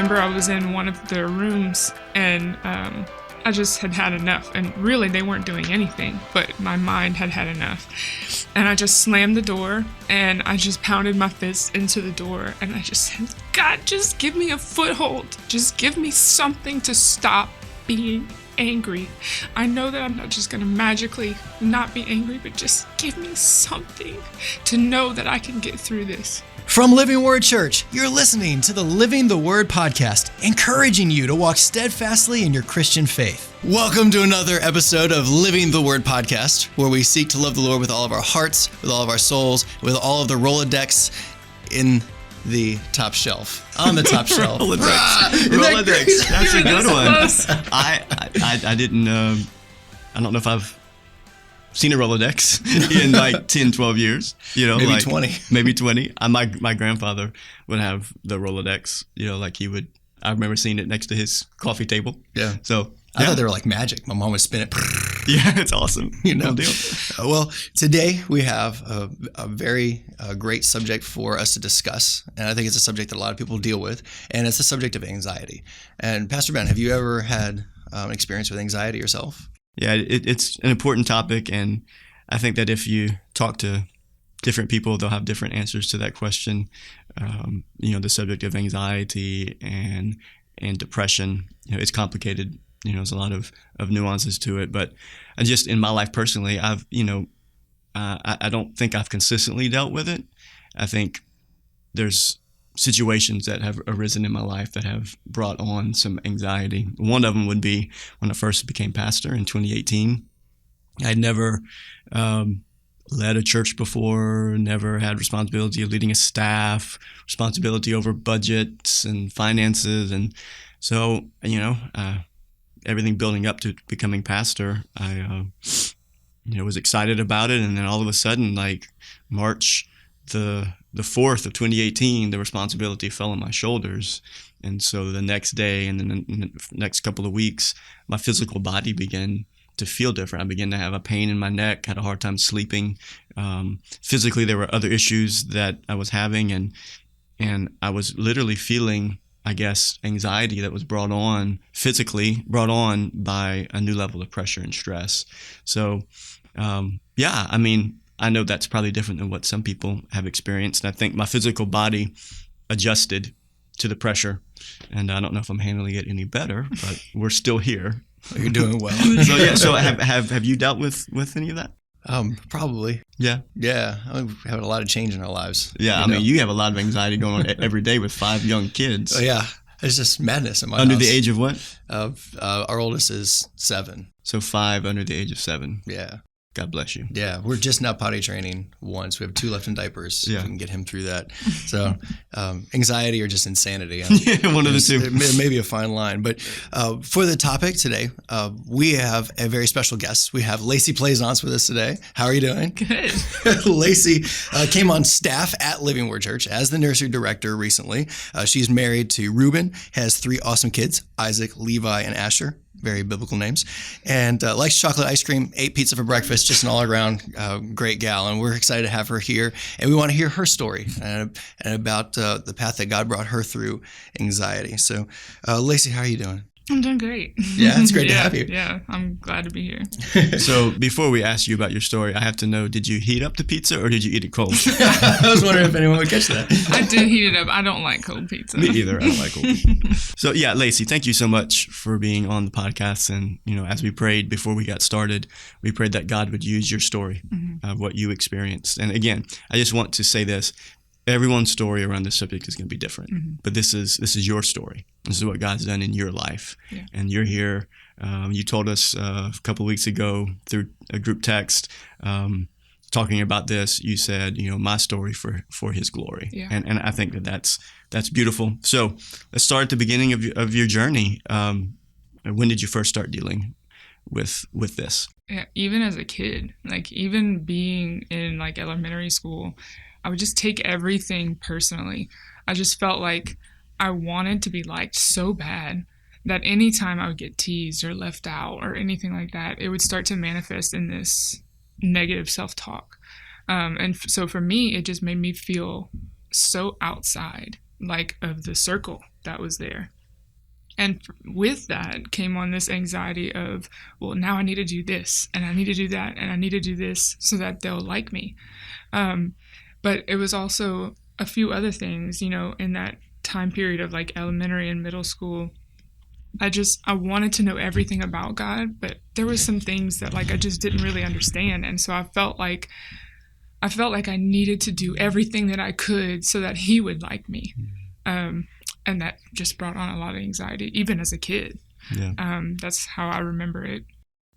remember I was in one of their rooms and I just had enough. And really, they weren't doing anything, but my mind had enough. And I just slammed the door and I just pounded my fist into the door. And I just said, God, just give me a foothold. Just give me something to stop being angry. I know that I'm not just going to magically not be angry, but just give me something to know that I can get through this. From Living Word Church, you're listening to the Living the Word podcast, encouraging you to walk steadfastly in your Christian faith. Welcome to another episode of Living the Word podcast, where we seek to love the Lord with all of our hearts, with all of our souls, with all of the Rolodex in the top shelf. On the top shelf. Rolodex. That's a good one. I didn't, I don't know if I've seen a Rolodex in like 10, 12 years, maybe like 20. Maybe 20. My grandfather would have the Rolodex, like he would, I remember seeing it next to his coffee table. Yeah. So I thought they were like magic. My mom would spin it. Yeah, it's awesome. Cool deal. Well, today we have a very great subject for us to discuss. And I think it's a subject that a lot of people deal with. And it's the subject of anxiety. And Pastor Ben, have you ever had experience with anxiety yourself? Yeah, it's an important topic, and I think that if you talk to different people, they'll have different answers to that question. The subject of anxiety and depression, it's complicated. There's a lot of nuances to it, but just in my life personally, I don't think I've consistently dealt with it. I think there's situations that have arisen in my life that have brought on some anxiety. One of them would be when I first became pastor in 2018. I'd never led a church before, never had responsibility of leading a staff, responsibility over budgets and finances. And so, everything building up to becoming pastor, I was excited about it. And then all of a sudden, like March the 4th of 2018, the responsibility fell on my shoulders. And so the next day and then the next couple of weeks, my physical body began to feel different. I began to have a pain in my neck, had a hard time sleeping. Physically, there were other issues that I was having, and I was literally feeling, I guess, anxiety that was brought on by a new level of pressure and stress. So, I know that's probably different than what some people have experienced. And I think my physical body adjusted to the pressure. And I don't know if I'm handling it any better, but we're still here. You're doing well. So have you dealt with any of that? Probably. Yeah. Yeah. We've had a lot of change in our lives. Yeah. You have a lot of anxiety going on every day with 5 young kids. Oh, yeah. It's just madness in my Under house. the age of what? Our oldest is 7. So 5 under the age of 7. Yeah. God bless you. Yeah, we're just now potty training once. We have 2 left in diapers. Yeah. If we can get him through that. So anxiety or just insanity. Yeah, one of the two. It may be a fine line. But for the topic today, we have a very special guest. We have Lacee Plaisance with us today. How are you doing? Good. Lacee came on staff at Living Word Church as the Nursery Director recently. She's married to Reuben, has 3 awesome kids, Isaac, Levi, and Asher. Very biblical names, and likes chocolate ice cream, ate pizza for breakfast, just an all-around great gal, and we're excited to have her here, and we want to hear her story and about the path that God brought her through anxiety. So, Lacee, how are you doing? I'm doing great. Yeah, it's great to have you. Yeah, I'm glad to be here. So before we ask you about your story, I have to know, did you heat up the pizza or did you eat it cold? I was wondering if anyone would catch that. I did heat it up. I don't like cold pizza. Me either. I don't like cold pizza. So yeah, Lacee, thank you so much for being on the podcast. And, as we prayed before we got started, we prayed that God would use your story of what you experienced. And again, I just want to say this. Everyone's story around this subject is going to be different, but this is your story. This is what God's done in your life, and you're here. You told us a couple of weeks ago through a group text talking about this. You said, my story for His glory, and I think that's beautiful. So let's start at the beginning of your journey. When did you first start dealing with this? Yeah, even as a kid, like even being in like elementary school, I would just take everything personally. I just felt like I wanted to be liked so bad that anytime I would get teased or left out or anything like that, it would start to manifest in this negative self-talk. So for me, it just made me feel so outside, like of the circle that was there. And with that came on this anxiety of, well, now I need to do this, and I need to do that, and I need to do this so that they'll like me. But it was also a few other things, in that time period of like elementary and middle school. I wanted to know everything about God, but there was some things that like I just didn't really understand. And so I felt like I needed to do everything that I could so that he would like me. And that just brought on a lot of anxiety, even as a kid. Yeah. That's how I remember it.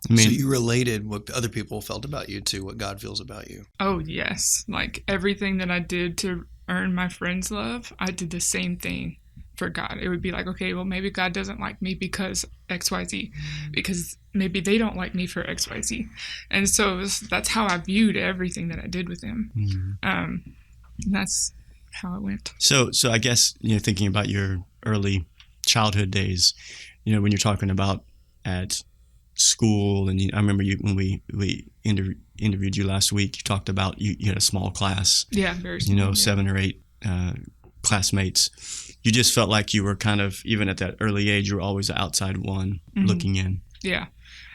So you related what other people felt about you to what God feels about you. Oh, yes. Like everything that I did to earn my friends' love, I did the same thing for God. It would be like, okay, well, maybe God doesn't like me because XYZ, because maybe they don't like me for XYZ. And so that's how I viewed everything that I did with him. And that's how it went. So I guess, thinking about your early childhood days, when you're talking about at school, and I remember when we interviewed you last week, you talked about you had a small class. Yeah, very small. 7 or 8 classmates. You just felt like you were kind of, even at that early age, you were always the outside one looking in. Yeah.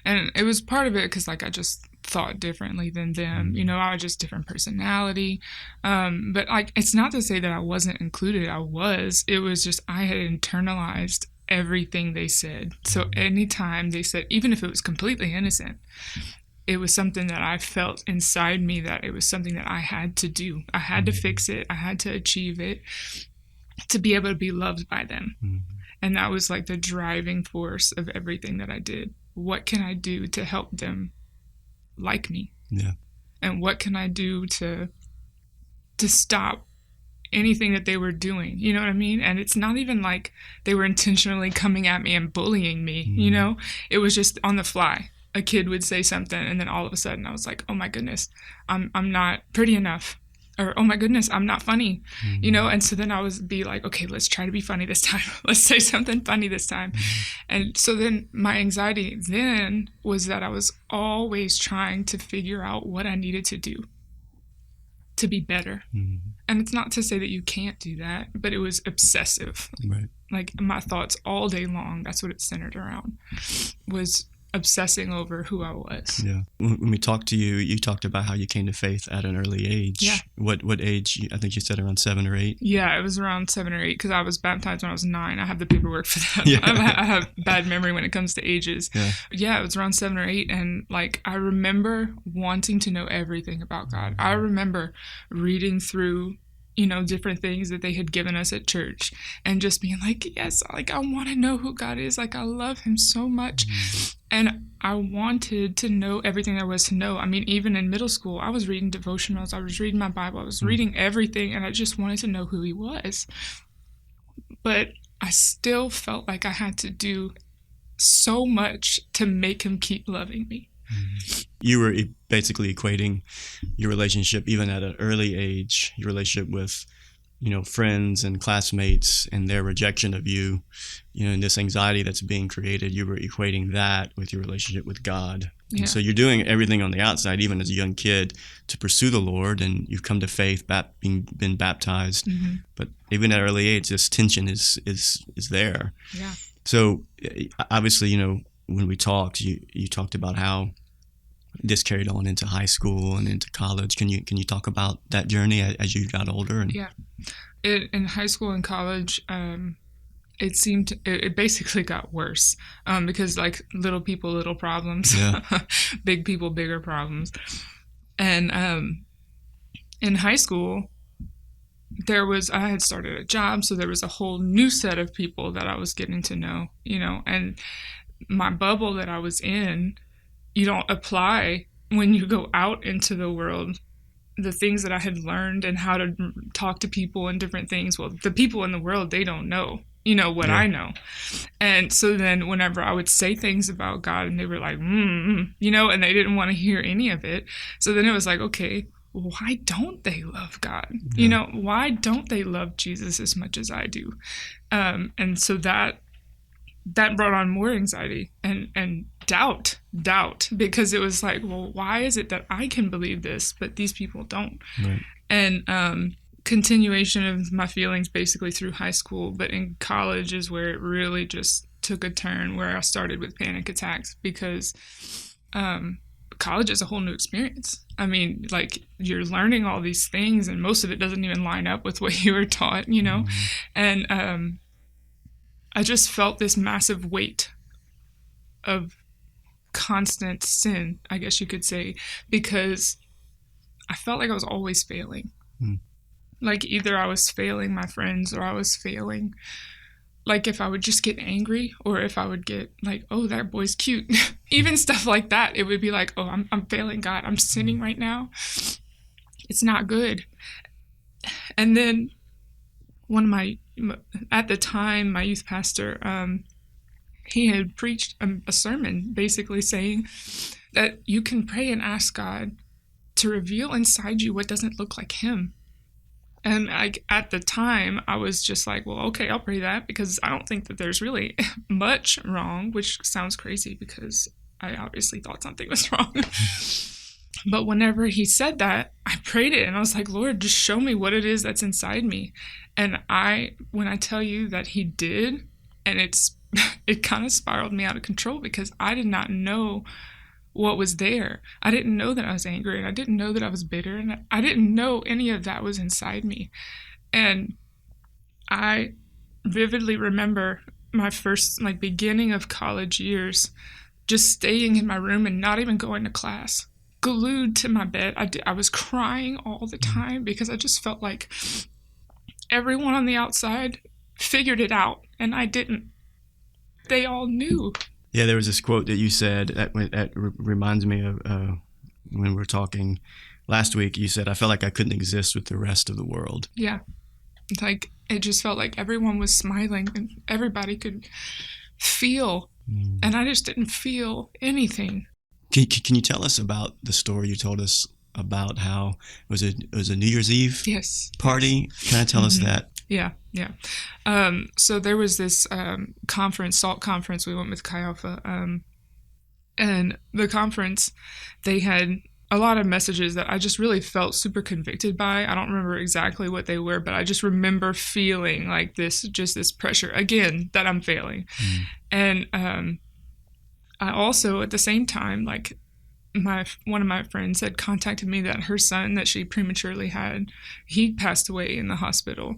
And it was part of it because like I just thought differently than them. I was just different personality. But like, it's not to say that I wasn't included. I was. It was just I had internalized everything they said. So anytime they said, even if it was completely innocent, it was something that I felt inside me that it was something that I had to do. I had to fix it. I had to achieve it to be able to be loved by them. And that was like the driving force of everything that I did. What can I do to help them like me? Yeah. And what can I do to stop anything that they were doing? You know what I mean? And it's not even like they were intentionally coming at me and bullying me, It was just on the fly. A kid would say something, and then all of a sudden I was like, oh my goodness, I'm not pretty enough. Or, oh my goodness, I'm not funny, And so then I would be like, okay, let's try to be funny this time. Let's say something funny this time. And so then my anxiety then was that I was always trying to figure out what I needed to do to be better. And it's not to say that you can't do that, but it was obsessive. Right. Like my thoughts all day long, that's what it centered around, was obsessing over who I was. Yeah. When we talked to you, you talked about how you came to faith at an early age. Yeah. What age? I think you said around 7 or 8. Yeah, it was around 7 or 8 because I was baptized when I was 9. I have the paperwork for that. Yeah. I have bad memory when it comes to ages. Yeah, it was around 7 or 8, and like I remember wanting to know everything about God. I remember reading through different things that they had given us at church and just being like, yes, like I want to know who God is. Like I love him so much. And I wanted to know everything there was to know. I mean, even in middle school, I was reading devotionals. I was reading my Bible. I was reading everything. And I just wanted to know who he was. But I still felt like I had to do so much to make him keep loving me. You were basically equating your relationship, even at an early age, your relationship with, friends and classmates and their rejection of you, and this anxiety that's being created. You were equating that with your relationship with God. Yeah. And so you're doing everything on the outside, even as a young kid, to pursue the Lord, and you've come to faith, been baptized. But even at an early age, this tension is there. Yeah. So obviously, when we talked, you talked about how this carried on into high school and into college. Can you talk about that journey as you got older? Yeah, in high school and college, it basically got worse because like little people, little problems, big people, bigger problems. And in high school, I had started a job, so there was a whole new set of people that I was getting to know, and my bubble that I was in, you don't apply when you go out into the world. The things that I had learned and how to talk to people and different things, well, the people in the world, they don't know, what I know. And so then whenever I would say things about God and they were like, and they didn't want to hear any of it. So then it was like, okay, why don't they love God? Why don't they love Jesus as much as I do? And so that brought on more anxiety and doubt, because it was like, well, why is it that I can believe this, but these people don't? Right. And continuation of my feelings basically through high school, but in college is where it really just took a turn where I started with panic attacks because college is a whole new experience. I mean, like, you're learning all these things and most of it doesn't even line up with what you were taught, you know? And I just felt this massive weight of constant sin, I guess you could say, because I felt like I was always failing. Like, either I was failing my friends or I was failing, like, if I would just get angry or if I would get like, oh, that boy's cute. Even stuff like that, it would be like, oh, I'm failing God. I'm sinning right now. It's not good. And then at the time, my youth pastor, he had preached a sermon basically saying that you can pray and ask God to reveal inside you what doesn't look like him. And at the time, I was just like, well, okay, I'll pray that because I don't think that there's really much wrong, which sounds crazy because I obviously thought something was wrong. But whenever he said that, I prayed it and I was like, Lord, just show me what it is that's inside me. And when I tell you that he did, and it kind of spiraled me out of control because I did not know what was there. I didn't know that I was angry, and I didn't know that I was bitter, and I didn't know any of that was inside me. And I vividly remember my first beginning of college years, just staying in my room and not even going to class, glued to my bed. I was crying all the time because I just felt like everyone on the outside figured it out, and I didn't. They all knew. Yeah, there was this quote that you said that reminds me of when we were talking last week. You said, I felt like I couldn't exist with the rest of the world. Yeah. Like, it just felt like everyone was smiling and everybody could feel. And I just didn't feel anything. Can you tell us about the story you told us about how it was a New Year's Eve party? Kind of tell us that. Yeah. So there was this conference, SALT conference. We went with Chi Alpha. And the conference, they had a lot of messages that I just really felt super convicted by. I don't remember exactly what they were, but I just remember feeling like this pressure, again, that I'm failing. And I also, at the same time, like, one of my friends had contacted me that her son that she prematurely had, he passed away in the hospital.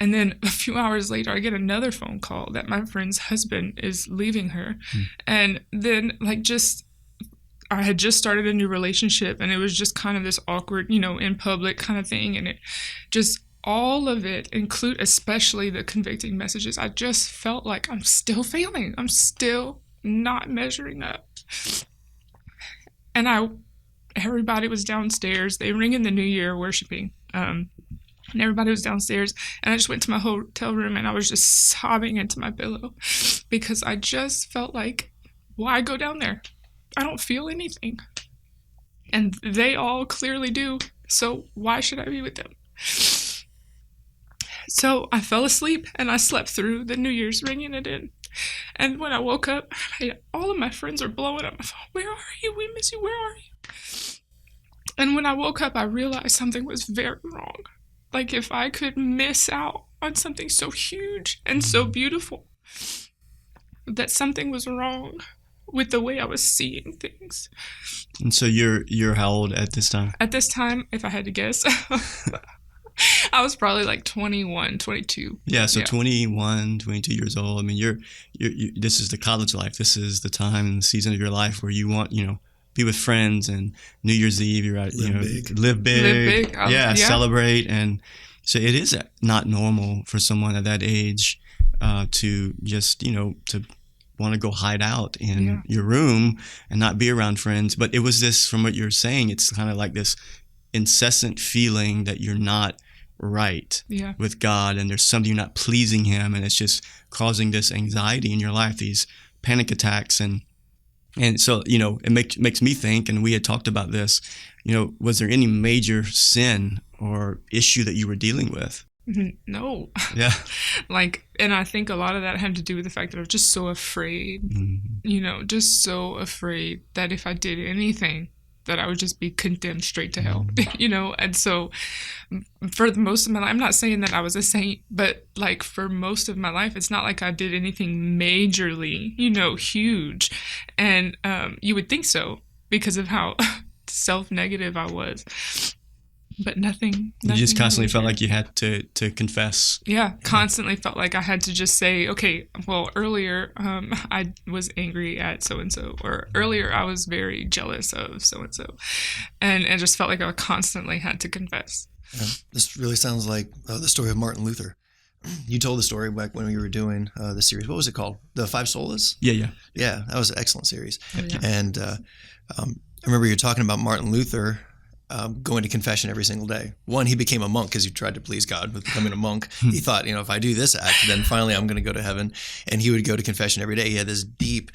And then a few hours later, I get another phone call that my friend's husband is leaving her. And then, I had just started a new relationship, and it was just kind of this awkward, in public kind of thing. And it just, all of it, especially the convicting messages, I just felt like I'm still failing. I'm still not measuring up. And everybody was downstairs. They ring in the New Year worshiping. And everybody was downstairs. And I just went to my hotel room and I was just sobbing into my pillow because I just felt like, why go down there? I don't feel anything. And they all clearly do. So why should I be with them? So I fell asleep and I slept through the New Year's, ringing it in. And when I woke up, all of my friends are blowing up my phone. Where are you? We miss you. Where are you? And when I woke up, I realized something was very wrong. Like, if I could miss out on something so huge and so beautiful, that something was wrong with the way I was seeing things. And so you're how old at this time? At this time, if I had to guess, I was probably like 21, 22. Yeah, so 21, 22 years old. I mean, you're this is the college life. This is the time and the season of your life where you want, be with friends, and New Year's Eve, you're out, live big. Celebrate. And so it is not normal for someone at that age to just, to want to go hide out in your room and not be around friends. But it was this, from what you're saying, it's kind of like this incessant feeling that you're not right with God, and there's something, you're not pleasing him, and it's just causing this anxiety in your life, these panic attacks. And so, it makes me think, and we had talked about this, was there any major sin or issue that you were dealing with? No. Yeah. And I think a lot of that had to do with the fact that I was just so afraid, just so afraid that if I did anything, that I would just be condemned straight to hell, you know? And so for most of my life, I'm not saying that I was a saint, but like for most of my life, it's not like I did anything majorly, you know, huge. And you would think so because of how self-negative I was. But nothing. You just constantly major. felt like you had to confess. Yeah, constantly felt like I had to just say, okay, well, earlier I was angry at so-and-so, or earlier I was very jealous of so-and-so. And it just felt like I constantly had to confess. Yeah, this really sounds like the story of Martin Luther. You told the story back when we were doing the series. What was it called? The Five Solas? Yeah. Yeah, that was an excellent series. Oh, yeah. And I remember you talking about Martin Luther going to confession every single day. One, he became a monk because he tried to please God with becoming a monk. He thought, you know, if I do this act, then finally I'm going to go to heaven. And he would go to confession every day. He had this deep,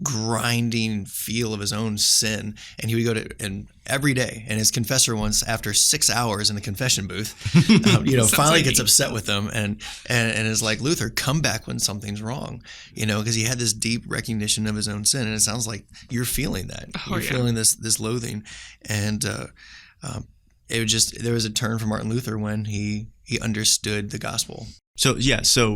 grinding feel of his own sin. And he would go to and every day. And his confessor once, after 6 hours in the confession booth, you know, finally like gets upset with him and is like, Luther, come back when something's wrong. You know, because he had this deep recognition of his own sin. And it sounds like you're feeling that. You're feeling this loathing. And there was a turn for Martin Luther when he understood the gospel. So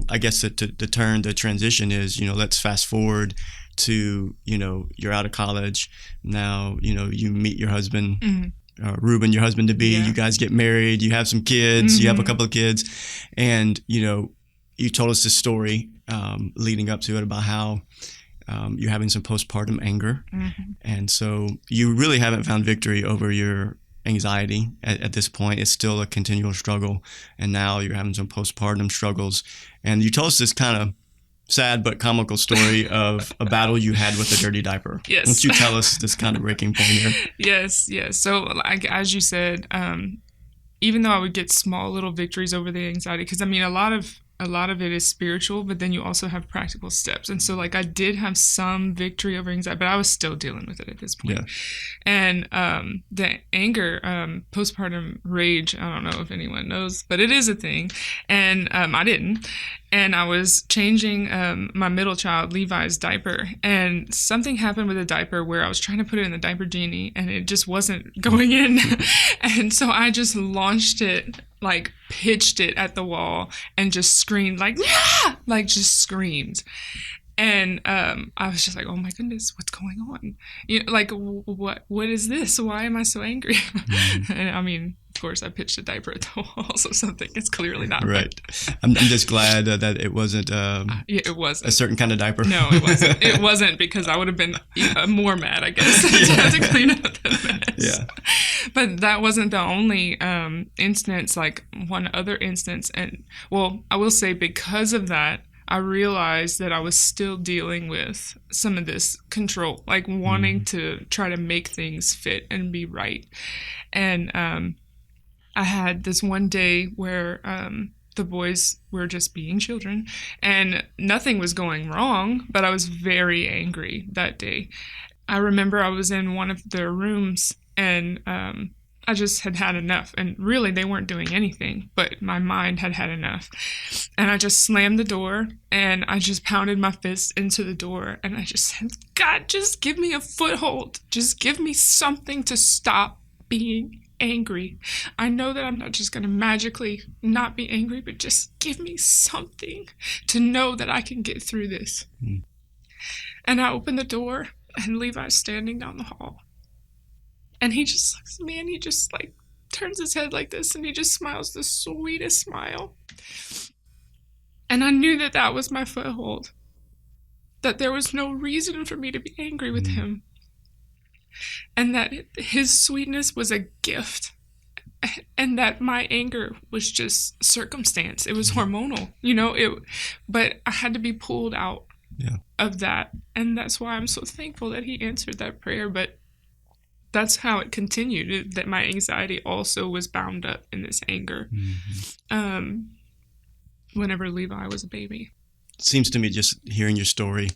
I guess the transition is, you know, let's fast forward to, you know, you're out of college now, you know, you meet your husband, Reuben, your husband to be, you guys get married, you have some kids, you have a couple of kids, and, you know, you told us this story leading up to it about how you're having some postpartum anger, and so you really haven't found victory over your anxiety at this point. It's still a continual struggle, and now you're having some postpartum struggles. And you told us this kind of sad but comical story of a battle you had with a dirty diaper. Yes. Why don't you tell us this kind of breaking point here? Yes. So like, as you said, even though I would get small little victories over the anxiety, because I mean, a lot of it is spiritual, but then you also have practical steps. And so like I did have some victory over anxiety, but I was still dealing with it at this point. Yeah. And the anger, postpartum rage, I don't know if anyone knows, but it is a thing. And I didn't. And I was changing my middle child, Levi's diaper. And something happened with the diaper where I was trying to put it in the diaper genie and it just wasn't going in. And so I just launched it, like pitched it at the wall and just screamed like, yeah! Like just screamed. And I was just like, oh my goodness, what's going on? You know, like, what is this? Why am I so angry? And I mean, of course, I pitched a diaper at the wall, so something is clearly not right. I'm just glad that it wasn't, it wasn't a certain kind of diaper. No, it wasn't. It wasn't, because I would have been more mad, I guess, to have to clean up the mess. Yeah. But that wasn't the only instance, like one other instance. And, well, I will say because of that, I realized that I was still dealing with some of this control, like wanting to try to make things fit and be right. And I had this one day where the boys were just being children and nothing was going wrong, but I was very angry that day. I remember I was in one of their rooms and I just had enough. And really, they weren't doing anything, but my mind had enough. And I just slammed the door and I just pounded my fist into the door. And I just said, God, just give me a foothold. Just give me something to stop being angry. I know that I'm not just going to magically not be angry, but just give me something to know that I can get through this. And I opened the door and Levi's standing down the hall. And he just looks at me and he just like turns his head like this and he just smiles the sweetest smile. And I knew that that was my foothold, that there was no reason for me to be angry with him, and that his sweetness was a gift, and that my anger was just circumstance. It was hormonal, you know, but I had to be pulled out of that. And that's why I'm so thankful that he answered that prayer. But that's how it continued, that my anxiety also was bound up in this anger whenever Levi was a baby. It seems to me, just hearing your story,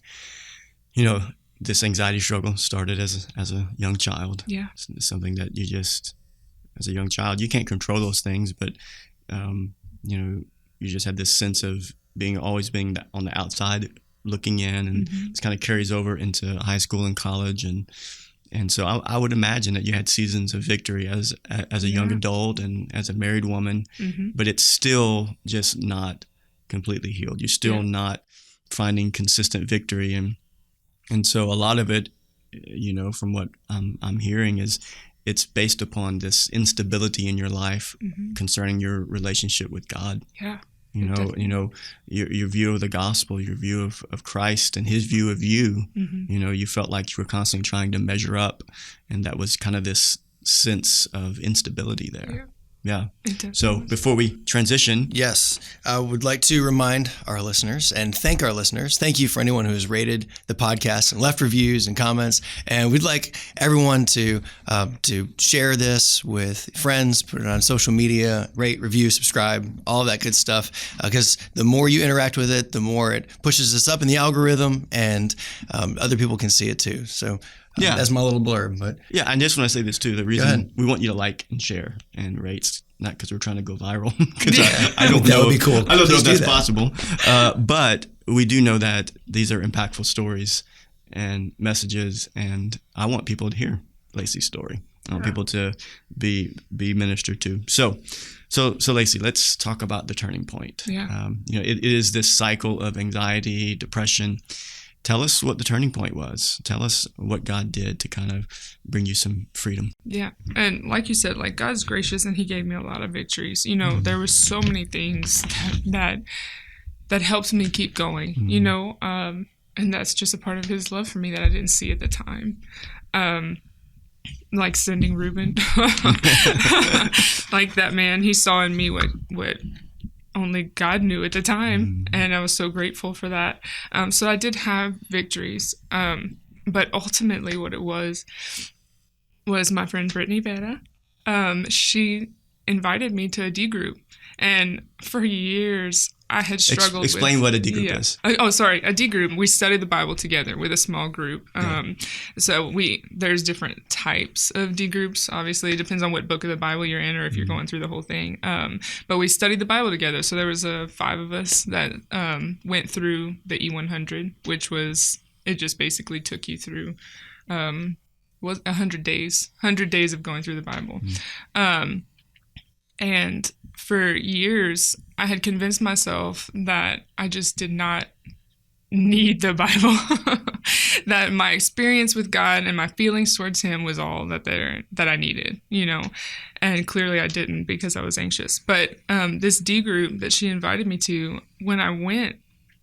you know, this anxiety struggle started as a young child. Yeah. It's something that you just, as a young child, you can't control those things, but, you know, you just had this sense of always being on the outside looking in, and it kind of carries over into high school and college. And And so I would imagine that you had seasons of victory as a young adult and as a married woman, but it's still just not completely healed. You're still not finding consistent victory, and so a lot of it, from what I'm hearing, is it's based upon this instability in your life concerning your relationship with God. Yeah. Your view of the gospel, your view of Christ and his view of you, you felt like you were constantly trying to measure up, and that was kind of this sense of instability there. Yeah. So before we transition. Yes, I would like to remind our listeners and thank our listeners. Thank you for anyone who has rated the podcast and left reviews and comments. And we'd like everyone to share this with friends, put it on social media, rate, review, subscribe, all of that good stuff. Because the more you interact with it, the more it pushes us up in the algorithm, and other people can see it too. So that's my little blurb. But I just want to say this too. The reason we want you to like and share and rate, not because we're trying to go viral, because I don't know. That would be cool. I don't know if that's possible. But we do know that these are impactful stories and messages, and I want people to hear Lacee's story. I want people to be ministered to. So Lacee, let's talk about the turning point. Yeah. It is this cycle of anxiety, depression. Tell us what the turning point was. Tell us what God did to kind of bring you some freedom. Yeah. And like you said, like, God's gracious and he gave me a lot of victories. There was so many things that helped me keep going, and that's just a part of his love for me that I didn't see at the time. Like sending Reuben, like that man, he saw in me what only God knew at the time, and I was so grateful for that. So I did have victories, but ultimately what it was my friend Brittany Vera. She invited me to a D group, and for years I had struggled Explain what a D group is. A D group. We study the Bible together with a small group. So there's different types of D groups. Obviously, it depends on what book of the Bible you're in or if you're going through the whole thing. But we studied the Bible together. So there was 5 of us that went through the E100, which was, it just basically took you through 100 days of going through the Bible. And for years, I had convinced myself that I just did not need the Bible, that my experience with God and my feelings towards him was all that I needed, and clearly I didn't, because I was anxious. But this D group that she invited me to, when I went,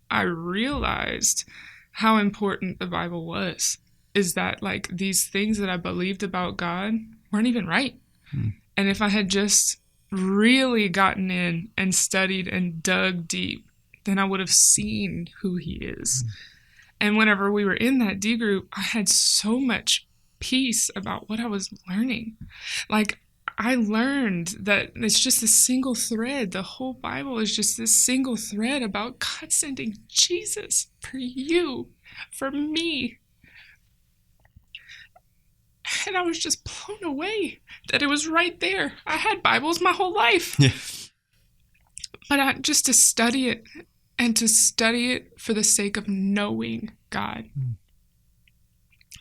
I realized how important the Bible was, is that like these things that I believed about God weren't even right. And if I had just really gotten in and studied and dug deep, then I would have seen who he is. And whenever we were in that D group, I had so much peace about what I was learning. Like, I learned that it's just a single thread. The whole Bible is just this single thread about God sending Jesus for you, for me. And I was just blown away that it was right there. I had Bibles my whole life. Yeah. But just to study it, and to study it for the sake of knowing God.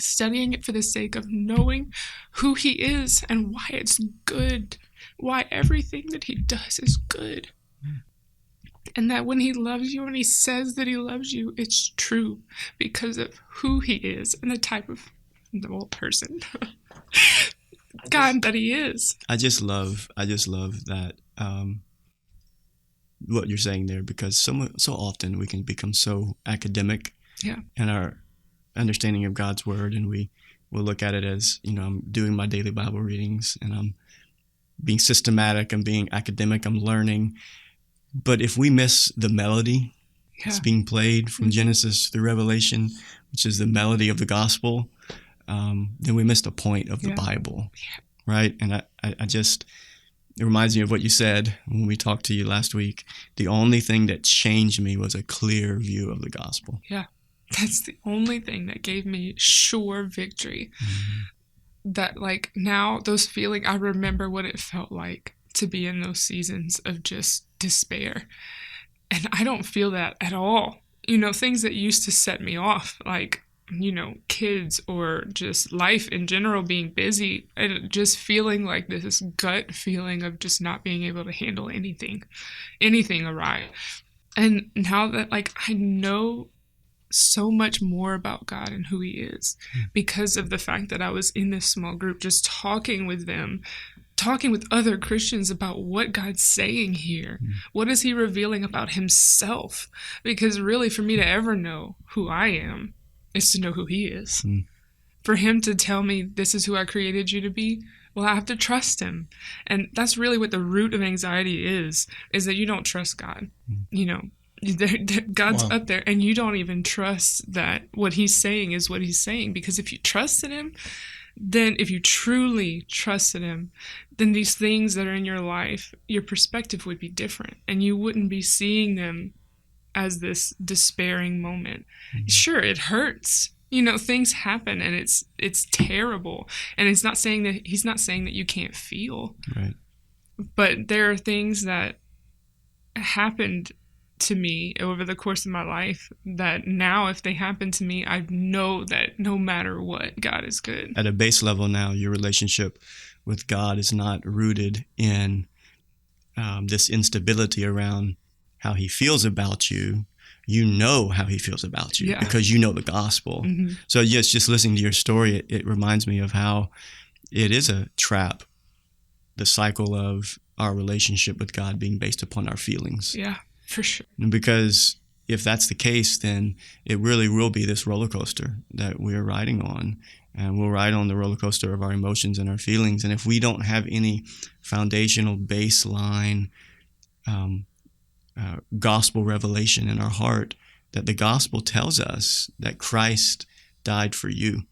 Studying it for the sake of knowing who he is and why it's good. Why everything that he does is good. And that when he loves you and he says that he loves you, it's true because of who he is and the type of person God that he is. I just love that what you're saying there, because so often we can become so academic in our understanding of God's word, and we will look at it as, I'm doing my daily Bible readings and I'm being systematic, I'm being academic, I'm learning. But if we miss the melody that's being played from Genesis through Revelation, which is the melody of the gospel, then we miss the point of the Bible, right? And I just, it reminds me of what you said when we talked to you last week. The only thing that changed me was a clear view of the gospel. Yeah, that's the only thing that gave me sure victory. That, like, now those feelings, I remember what it felt like to be in those seasons of just despair. And I don't feel that at all. Things that used to set me off, like kids or just life in general being busy, and just feeling like this gut feeling of just not being able to handle anything awry. And now that I know so much more about God and who he is because of the fact that I was in this small group, just talking with other Christians about what God's saying here. What is he revealing about himself? Because really, for me to ever know who I am is to know who he is. For him to tell me this is who I created you to be, well, I have to trust him. And that's really what the root of anxiety is that you don't trust God. God's up there, and you don't even trust that what he's saying is what he's saying. Because if you trusted him, then if you truly trusted him, then these things that are in your life, your perspective would be different, and you wouldn't be seeing them as this despairing moment. Sure, it hurts. Things happen, and it's terrible. And he's not saying that you can't feel. Right. But there are things that happened to me over the course of my life that now, if they happen to me, I know that no matter what, God is good. At a base level now, your relationship with God is not rooted in this instability around how he feels about you. You know how he feels about you because you know the gospel. So yes, just listening to your story, it reminds me of how it is a trap, the cycle of our relationship with God being based upon our feelings. Yeah, for sure. Because if that's the case, then it really will be this roller coaster that we're riding on. And we'll ride on the roller coaster of our emotions and our feelings. And if we don't have any foundational baseline gospel revelation in our heart, that the gospel tells us that Christ died for you,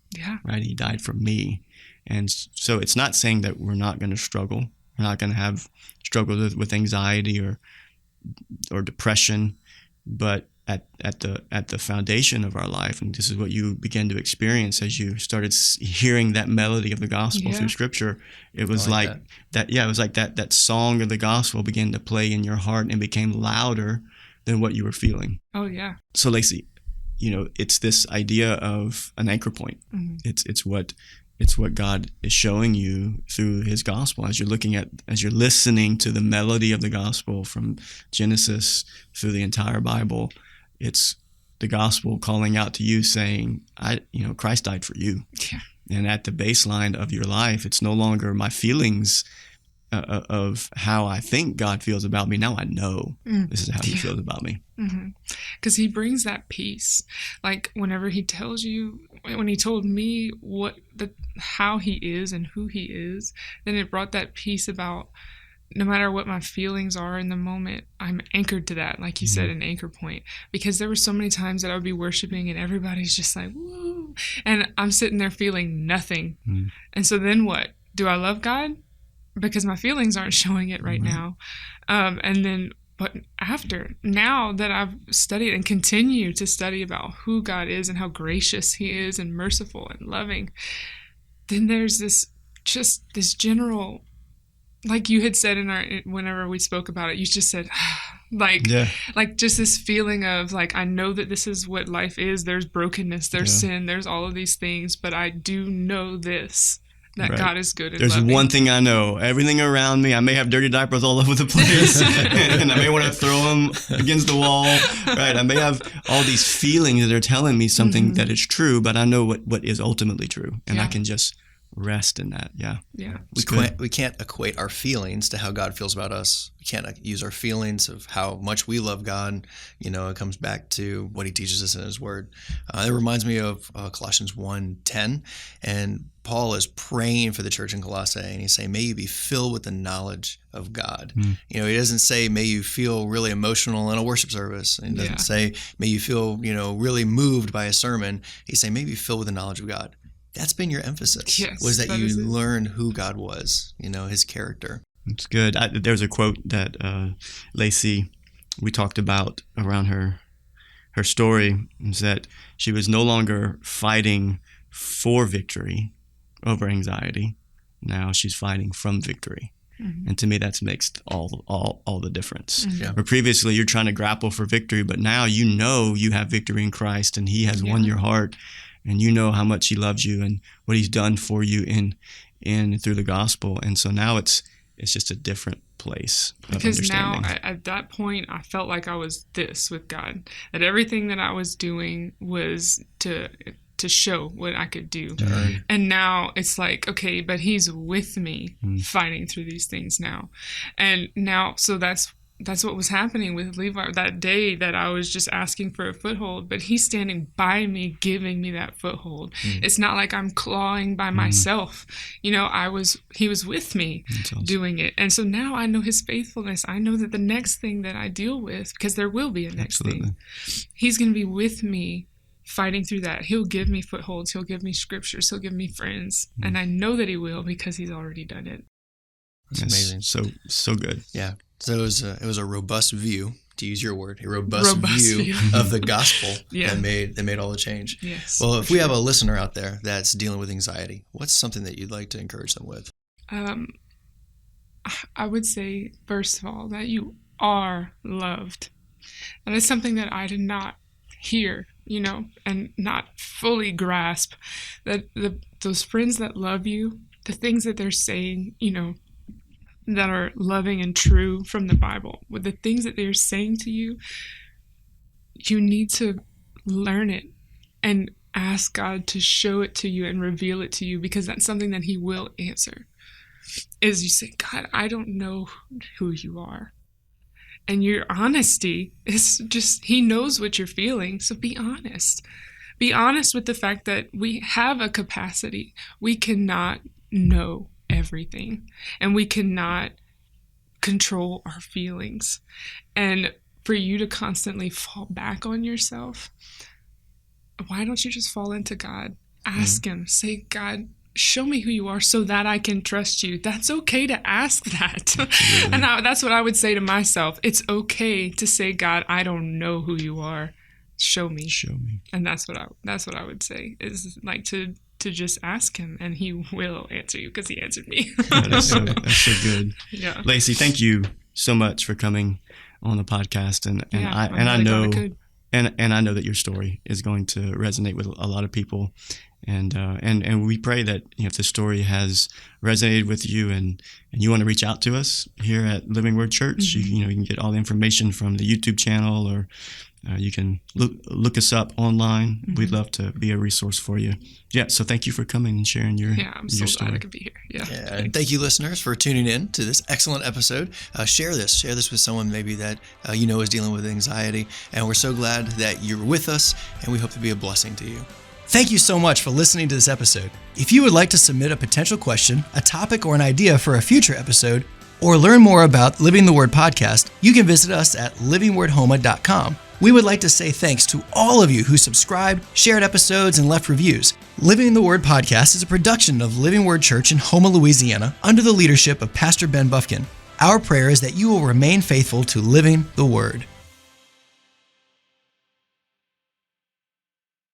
right? He died for me. And so it's not saying that we're not going to struggle. We're not going to have struggles with anxiety or depression, but at the foundation of our life, and this is what you began to experience as you started hearing that melody of the gospel through Scripture. It was like that. It was like that song of the gospel began to play in your heart and became louder than what you were feeling. Oh yeah. So Lacee, it's this idea of an anchor point. It's what God is showing you through his gospel as you're listening to the melody of the gospel from Genesis through the entire Bible. It's the gospel calling out to you saying, Christ died for you. Yeah. And at the baseline of your life, it's no longer my feelings of how I think God feels about me. Now I know this is how he feels about me. Because he brings that peace. Like whenever he tells you, when he told me how he is and who he is, then it brought that peace about no matter what my feelings are in the moment, I'm anchored to that, like you said, an anchor point. Because there were so many times that I would be worshiping and everybody's just like, woo, and I'm sitting there feeling nothing. And so then what? Do I love God? Because my feelings aren't showing it right now. But now that I've studied and continue to study about who God is and how gracious he is and merciful and loving, then there's this general, like you had said whenever we spoke about it, you just said, like just this feeling of like, I know that this is what life is. There's brokenness, there's sin, there's all of these things, but I do know this. That God is good and There's loving. one thing I know. Everything around me, I may have dirty diapers all over the place, and I may want to throw them against the wall, right? I may have all these feelings that are telling me something that is true, but I know what is ultimately true, and I can just rest in that. Yeah. We can't equate our feelings to how God feels about us. We can't use our feelings of how much we love God. It comes back to what he teaches us in his word. It reminds me of Colossians 1:10, and Paul is praying for the church in Colossae, and he's saying, may you be filled with the knowledge of God. He doesn't say, may you feel really emotional in a worship service. And he doesn't say, may you feel, really moved by a sermon. He's saying, may you be filled with the knowledge of God. That's been your emphasis, was that you learned who God was, his character. It's good. There's a quote that Lacee, we talked about around her story, is that she was no longer fighting for victory over anxiety. Now she's fighting from victory. And to me, that makes all the difference. Where previously you're trying to grapple for victory, but now you have victory in Christ, and he has won your heart. and you know how much he loves you and what he's done for you in through the gospel. And so now it's just a different place of because now understanding. at that point I felt like I was this with God, that everything that I was doing was to show what I could do. And now it's like, okay, but he's with me fighting through these things now. And now, so that's what was happening with Levi that day, that I was just asking for a foothold, but he's standing by me, giving me that foothold. It's not like I'm clawing by myself. You know, he was with me doing it. And so now I know his faithfulness. I know that the next thing that I deal with, because there will be a next thing, he's going to be with me fighting through that. He'll give me footholds. He'll give me scriptures. He'll give me friends. And I know that he will, because he's already done it. That's amazing. So good. Yeah. So it was a robust view, to use your word, a robust view of the gospel that made all the change. Yes. Well, if we have a listener out there that's dealing with anxiety, what's something that you'd like to encourage them with? I would say, first of all, that you are loved. That is something that I did not hear, and not fully grasp, that those friends that love you, the things that they're saying, that are loving and true from the Bible, with the things that they're saying to you, you need to learn it and ask God to show it to you and reveal it to you, because that's something that he will answer. Is you say, God, I don't know who you are. And your honesty is just, he knows what you're feeling, so be honest. Be honest with the fact that we have a capacity. We cannot know everything, and we cannot control our feelings. And for you to constantly fall back on yourself, why don't you just fall into God? Ask him, say, God, show me who you are so that I can trust you. That's okay to ask that. And that's what I would say to myself. It's okay to say, God, I don't know who you are. Show me. And that's what I would say, is like to just ask him, and he will answer you, because he answered me. That's so good. Yeah. Lacee, thank you so much for coming on the podcast, and I know that your story is going to resonate with a lot of people, and we pray that if the story has resonated with you and you want to reach out to us here at Living Word Church, you can get all the information from the YouTube channel, or you can look us up online. We'd love to be a resource for you. Yeah, so thank you for coming and sharing your I'm so story. glad I could be here. Yeah. And thank you, listeners, for tuning in to this excellent episode. Share this with someone maybe that is dealing with anxiety. And we're so glad that you're with us, and we hope to be a blessing to you. Thank you so much for listening to this episode. If you would like to submit a potential question, a topic, or an idea for a future episode, or learn more about Living the Word podcast, you can visit us at livingwordhoma.com. We would like to say thanks to all of you who subscribed, shared episodes, and left reviews. Living the Word podcast is a production of Living Word Church in Houma, Louisiana, under the leadership of Pastor Ben Buffkin. Our prayer is that you will remain faithful to living the Word.